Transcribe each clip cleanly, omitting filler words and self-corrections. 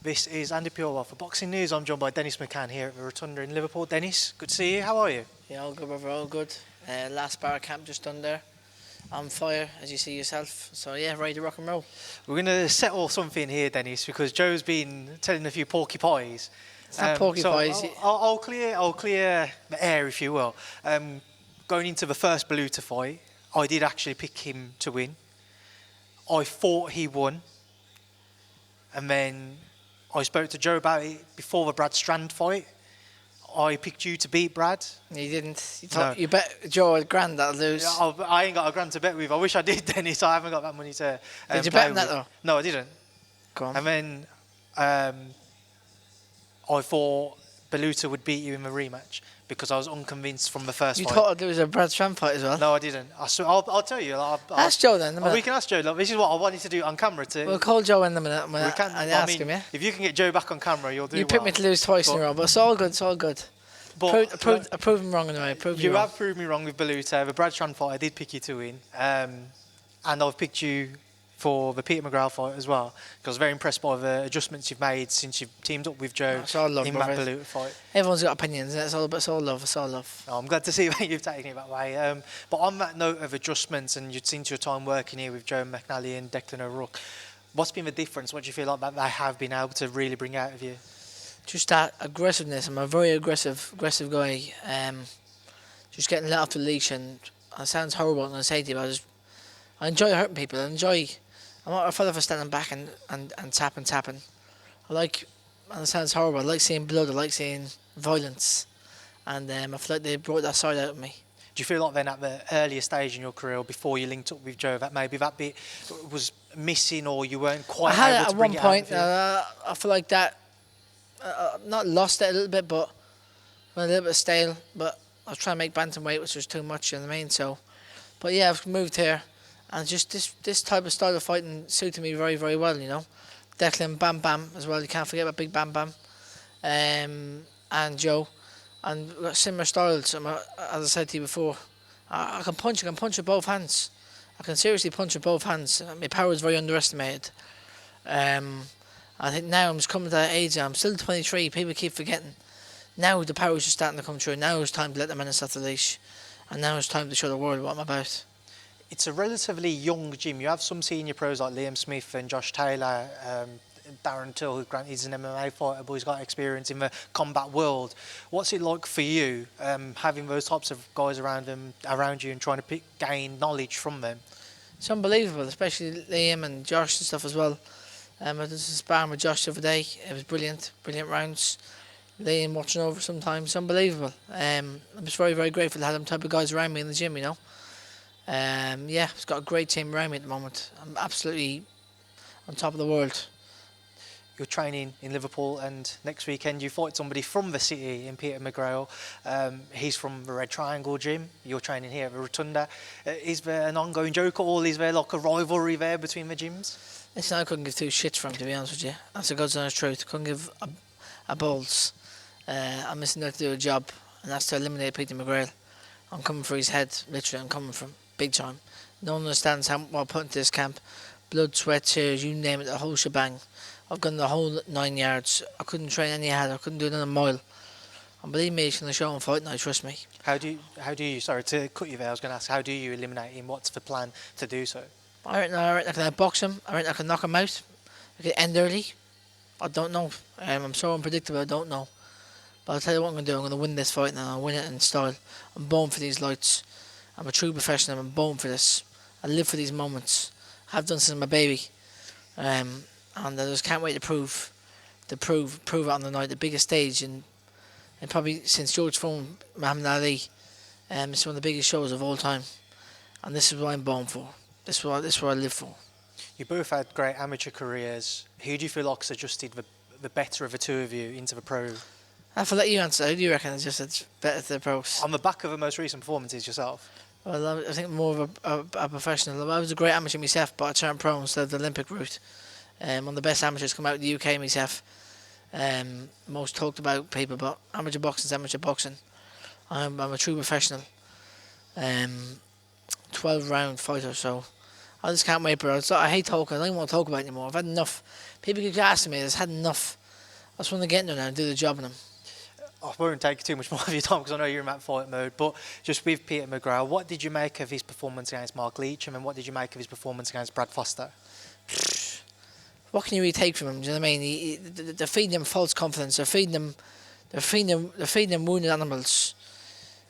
This is Andi Purewal for Boxing News. I'm joined by Dennis McCann here at the Rotunda in Liverpool. Dennis, good to see you. How are you? Yeah, all good, brother, all good. Last bar camp just done there. On fire, as you see yourself. So yeah, ready to rock and roll. We're going to settle something here, Dennis, because Joe's been telling a few porcupines. It's not porcupines. So I'll clear the air, if you will. Going into the first Baluta fight, I did actually pick him to win. I thought he won. And then I spoke to Joe about it before the Brad Strand fight. I picked you to beat Brad. You didn't. You bet Joe a grand that'll lose. I ain't got a grand to bet with. I wish I did, Dennis. I haven't got that money to Did you bet on that though? No, I didn't. Go on. And then I thought Baluta would beat you in the rematch because I was unconvinced from the first fight. You thought there was a Brad Strand fight as well? No, I didn't. I'll tell you. Ask Joe then. We can ask Joe. Look, this is what I wanted to do on camera. We'll call Joe in a minute and ask him, yeah? If you can get Joe back on camera, you'll do well. You picked me to lose twice in a row, but it's all good, it's all good. I proved him wrong in a way. You have proved me wrong with Baluta. The Brad Strand fight, I did pick you to win. And I've picked you for the Peter McGrail fight as well. Because I was very impressed by the adjustments you've made since you've teamed up with Joe in that Baluta fight. Everyone's got opinions, it's all love, it's all love. Oh, I'm glad to see that you've taken it that way. But on that note of adjustments, and you'd seen your time working here with Joe McNally and Declan O'Rourke, what's been the difference? What do you feel like that they have been able to really bring out of you? Just that aggressiveness. I'm a very aggressive guy. Just getting let off the leash, and it sounds horrible when I say to you, but I enjoy hurting people. I'm not a fella for standing back and tapping. I like, and it sounds horrible, I like seeing blood, I like seeing violence, and I feel like they brought that side out of me. Do you feel like then at the earlier stage in your career, before you linked up with Joe, that maybe that bit was missing, or you weren't quite able to bring it out? I had it at one point. I feel like that. Not lost it a little bit, but a little bit stale. But I was trying to make bantamweight, which was too much, you know what I mean? So, but yeah, I've moved here, and just this type of style of fighting suited me very, very well, you know. Declan, Bam Bam as well. You can't forget about Big Bam Bam, and Joe, and we've got similar styles. As I said to you before, I can punch with both hands. I can seriously punch with both hands. My power is very underestimated. I think now I'm just coming to that age. I'm still 23. People keep forgetting. Now the power is just starting to come through. Now it's time to let the menace off the leash, and now it's time to show the world what I'm about. It's a relatively young gym. You have some senior pros like Liam Smith and Josh Taylor, Darren Till, who granted he's an MMA fighter, but he's got experience in the combat world. What's it like for you, having those types of guys around you, and trying to gain knowledge from them? It's unbelievable, especially Liam and Josh and stuff as well. I was sparring with Josh the other day. It was brilliant rounds. Liam watching over sometimes, unbelievable. I'm just very, very grateful to have them type of guys around me in the gym, you know. Yeah, it's got a great team around me at the moment. I'm absolutely on top of the world. You're training in Liverpool, and next weekend you fight somebody from the city in Peter McGrail. He's from the Red Triangle gym. You're training here at the Rotunda. Is there an ongoing joke, or is there like a rivalry there between the gyms? Listen, I couldn't give two shits for him, to be honest with you. That's the God's honest truth. Couldn't give a balls. I'm missing there to do a job, and that's to eliminate Peter McGrail. I'm coming for his head, literally. I'm coming for him, big time. No one understands what I put into this camp. Blood, sweat, tears, you name it, the whole shebang. I've gone the whole 9 yards. I couldn't train any harder. I couldn't do another mile. And believe me, he's going to show him fight now, trust me. How do you, sorry to cut you there, I was going to ask, how do you eliminate him? What's the plan to do so? I reckon I can outbox him. I reckon I can knock him out. I can end early. I don't know. I'm so unpredictable, I don't know. But I'll tell you what I'm going to do. I'm going to win this fight, and I'll win it in style. I'm born for these lights. I'm a true professional. I'm born for this. I live for these moments. I've done since my baby. And I just can't wait to prove it on the night. The biggest stage, and probably since George Foreman, Muhammad Ali. It's one of the biggest shows of all time. And this is what I'm born for. This is what I live for. You both had great amateur careers. Who do you feel like has adjusted the better of the two of you into the pro? I will let you answer. Who do you reckon adjusted better to the pros? On the back of the most recent performances yourself? Well, I think more of a professional. I was a great amateur myself, but I turned pro instead of the Olympic route. One of the best amateurs come out of the UK myself. Most talked about people, but amateur boxing is amateur boxing. I'm a true professional. 12-round fighter, so I just can't wait, bro. I hate talking. I don't even want to talk about it anymore. I've had enough. People keep asking me. I've had enough. I just want to get in there now and do the job on them. I won't take too much more of your time because I know you're in that fight mode. But just with Peter McGrail, what did you make of his performance against Mark Leach, and then what did you make of his performance against Brad Foster? What can you really take from him? Do you know what I mean? They're feeding him false confidence. They're feeding him wounded animals.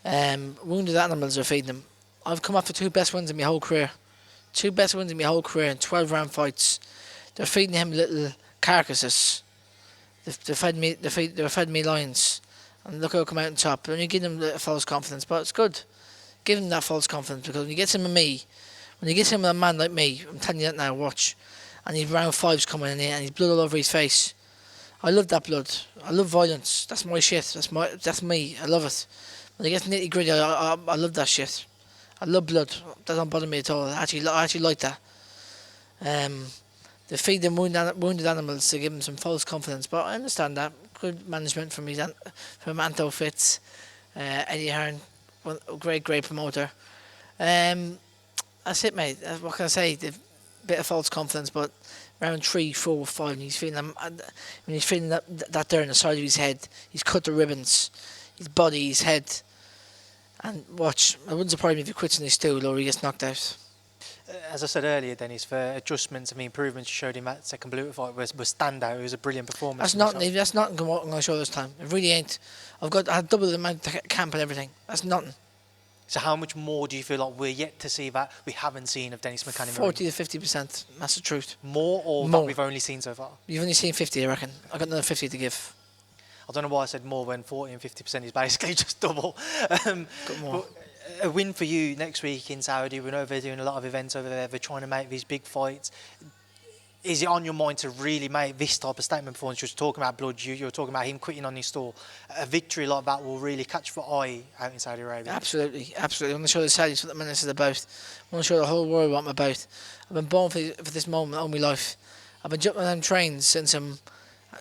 Wounded animals are feeding him. I've come off the 2 best wins in my whole career. 2 best wins in my whole career in 12-round fights. They're feeding him little carcasses. They're feeding me lions. And look how I come out on top. When you give them the false confidence, but it's good. Give him that false confidence, because when you get him with me, when you get him with a man like me, I'm telling you that now, watch. And his round 5's coming in here and he's blood all over his face. I love that blood. I love violence. That's my shit. That's me. I love it. When it gets nitty gritty, I love that shit. I love blood. That don't bother me at all. I actually like that. They feed them wounded animals to give them some false confidence, but I understand that. Good management from Anto Fitz, Eddie Hearn, great promoter. That's it, mate. What can I say? Bit of false confidence, but round 3, 4, 5, and he's feeling that there in the side of his head. He's cut the ribbons, his body, his head. And watch, it wouldn't surprise me if he quits in his stool or he gets knocked out. As I said earlier, Dennis, for adjustments and the improvements you showed him at second Baluta fight was standout. It was a brilliant performance. That's not what I'm going to show this time. It really ain't. I had double the amount of camp and everything. That's nothing. So how much more do you feel like we're yet to see that we haven't seen of Dennis McCann? 40 to 50%. That's the truth. More, or more that we've only seen so far? You've only seen 50, I reckon. I've got another 50 to give. I don't know why I said more when 40 and 50% is basically just double. Got more. A win for you next week in Saudi. We know they're doing a lot of events over there. They're trying to make these big fights. Is it on your mind to really make this type of statement performance? Just talking about blood, you're talking about him quitting on his stall. A victory like that will really catch the eye out in Saudi Arabia. Absolutely. I want to show the Saudis what the minister is about. I want to show the whole world what I'm about. I've been born for this moment all my life. I've been jumping on trains since I'm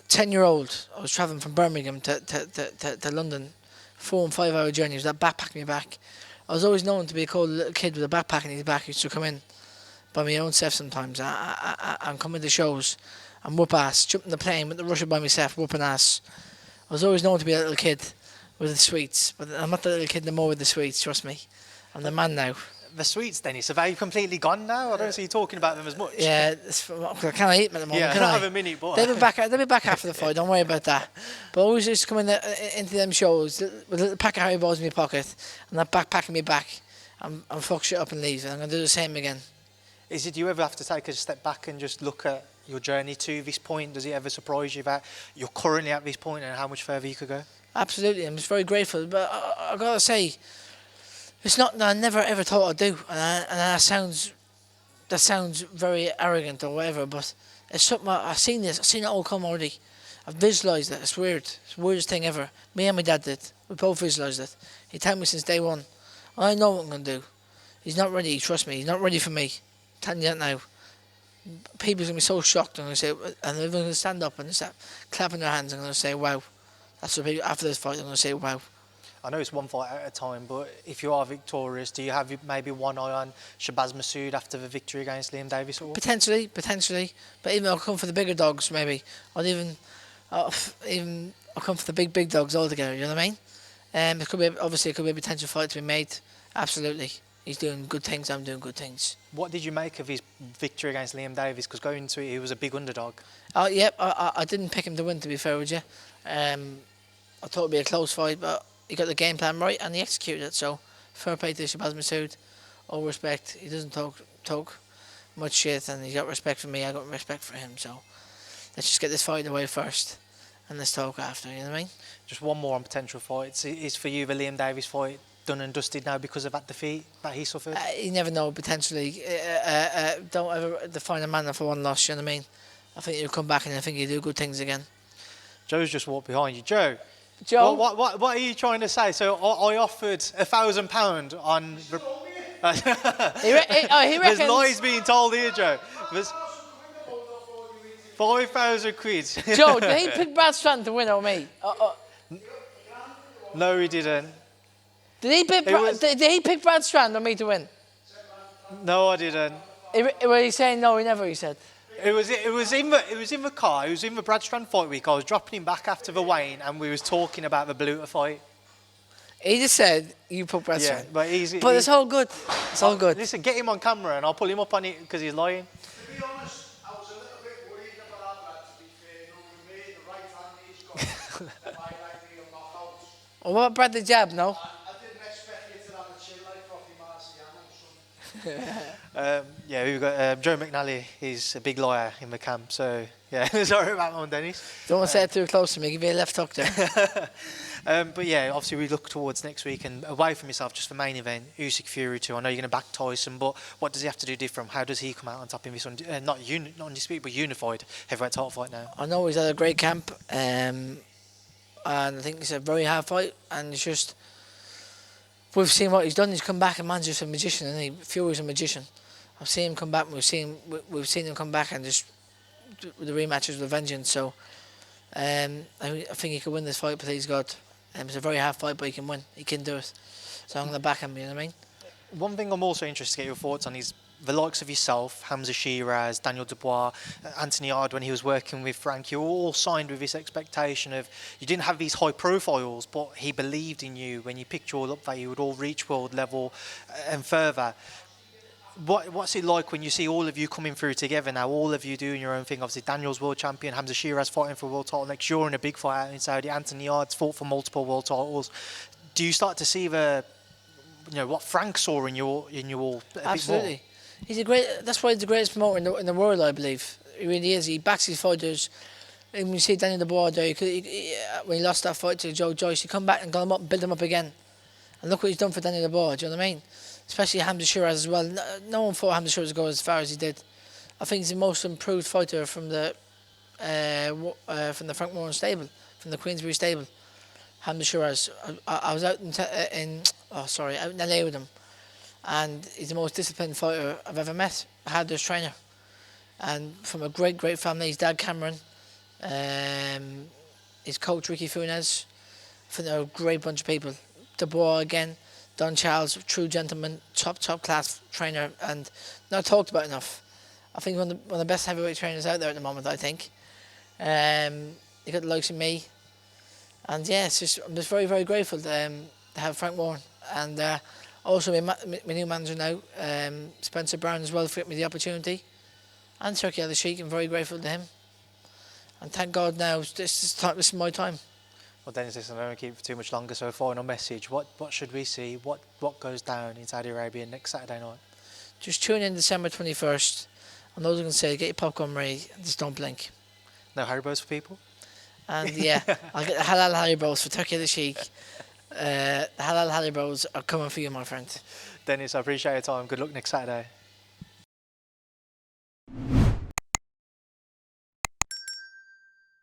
10-year-old. I was travelling from Birmingham to London, 4 and 5 hour journeys. That backpack me back. I was always known to be a cold little kid with a backpack in his back who used to come in by my own self sometimes and come into shows and whoop ass, jump in the plane, went to Russia by myself, whooping ass. I was always known to be a little kid with the sweets, but I'm not the little kid no more with the sweets, trust me. I'm the man now. The sweets, Dennis, have they completely gone now? I don't see you talking about them as much. Yeah, can I eat them at the moment? Yeah, can I have a minute, but they'll be back after the fight. Don't worry about that. But I always used to come into them shows with a little pack of Haribo's in my pocket and that backpack in my back and fuck shit up and leave. And I'm gonna do the same again. Do you ever have to take a step back and just look at your journey to this point? Does it ever surprise you that you're currently at this point and how much further you could go? Absolutely, I'm just very grateful. But I gotta say, it's not that I never ever thought I'd do, and that sounds very arrogant or whatever. But it's something I've seen it all come already. I've visualised it. It's weird. It's the weirdest thing ever. Me and my dad did. We both visualised it. He told me since day one. I know what I'm gonna do. He's not ready. Trust me. He's not ready for me. I'm telling you that now. People's gonna be so shocked. I'm gonna say, and they're gonna stand up and start clapping their hands. I'm gonna say, "Wow." That's what people, after this fight, I'm gonna say, "Wow." I know it's one fight at a time, but if you are victorious, do you have maybe one eye on Shabaz Masoud after the victory against Liam Davies? Or? Potentially. But even I'll come for the bigger dogs, maybe. I'll come for the big dogs altogether. You know what I mean? It could be a potential fight to be made. Absolutely. He's doing good things. I'm doing good things. What did you make of his victory against Liam Davies? Because going into it, he was a big underdog. Yep. I didn't pick him to win, to be fair with you. I thought it'd be a close fight, but he got the game plan right and he executed it. So fair play to Shabaz Masoud. All respect. He doesn't talk much shit, and he's got respect for me. I got respect for him. So let's just get this fight away first, and let's talk after. You know what I mean? Just one more on potential fights. Is for you the Liam Davies fight done and dusted now because of that defeat that he suffered? You never know. Potentially, don't ever define a man for one loss. You know what I mean? I think you'll come back and I think you do good things again. Joe's just walked behind you. Joe, what are you trying to say? So I offered £1,000 on. He reckons. There's lies being told here, Joe. There's 5,000 quid. Joe, did he pick Brad Strand to win or me? No, he didn't. Did he pick Brad Strand or me to win? No, I didn't. Were you saying no? He never. He said. It was in the car. It was in the Brad Strand fight week. I was dropping him back after the weigh-in, and we was talking about the Baluta fight. He just said you put Brad Strand. But it's all good. It's all good. Listen, get him on camera, and I'll pull him up on it because he's lying. To be honest, I was a little bit worried about that. To be fair, knowing me, the right hand he's got, my right knee will knock out. Well, what about Brad the jab? No. I didn't expect you to have a chill like Rocky Marciano. Yeah, we've got Joe McNally. He's a big liar in the camp. So yeah, sorry about that one, Dennis. Don't want to say it too close to me. Give me a left hook there. But yeah, obviously we look towards next week and away from yourself, just the main event, Usyk-Fury 2. I know you're going to back Tyson, but what does he have to do different? How does he come out on top in this not undisputed, but unified heavyweight title fight now? I know he's had a great camp, and I think it's a very hard fight. And it's just we've seen what he's done. He's come back, and man's just a magician, and Fury's a magician. I've seen him come back. We've seen him come back and just with the rematches with vengeance. So I think he could win this fight, please God. It's a very hard fight, but he can win. He can do it. So I'm going to back him, you know what I mean? One thing I'm also interested to get your thoughts on is the likes of yourself, Hamza Shiraz, Daniel Dubois, Anthony Ard, when he was working with Frank, you were all signed with this expectation of, you didn't have these high profiles, but he believed in you when you picked you all up that you would all reach world level and further. What's it like when you see all of you coming through together now, all of you doing your own thing? Obviously, Daniel's world champion, Hamza Shiraz fighting for a world title next year in a big fight out in Saudi, Anthony Ard's fought for multiple world titles. Do you start to see what Frank saw in you all a Absolutely. bit more? He's a great. That's why he's the greatest promoter in the world, I believe. He really is. He backs his fighters. And when you see Daniel Dubois there, when he lost that fight to Joe Joyce, he come back and got him up and built him up again. And look what he's done for Daniel Dubois, do you know what I mean? Especially Hamza Shiraz as well. No one thought Hamza Shiraz would go as far as he did. I think he's the most improved fighter from the Frank Warren stable, from the Queensbury stable. Hamza Shiraz. I was out in LA with him, and he's the most disciplined fighter I've ever met. I had this trainer, and from a great family. His dad Cameron, his coach Ricky Funes. I think they're a great bunch of people. Dubois again. Don Charles, true gentleman, top class trainer, and not talked about enough. I think one of the best heavyweight trainers out there at the moment. I think. You got the likes of me, and yeah, I'm just very very grateful to have Frank Warren, and also my new manager now, Spencer Brown as well, for giving me the opportunity, and Turkey Al Sheikh. I'm very grateful to him, and thank God now this is my time. Well, Dennis, listen, I don't want to keep it for too much longer, so a final message. What should we see? What goes down in Saudi Arabia next Saturday night? Just tune in December 21st. And those who can say, get your popcorn ready and just don't blink. No Haribos for people? And yeah, I'll get the Halal Haribos for Turkey Al Sheikh. The Halal Haribos are coming for you, my friend. Dennis, I appreciate your time. Good luck next Saturday.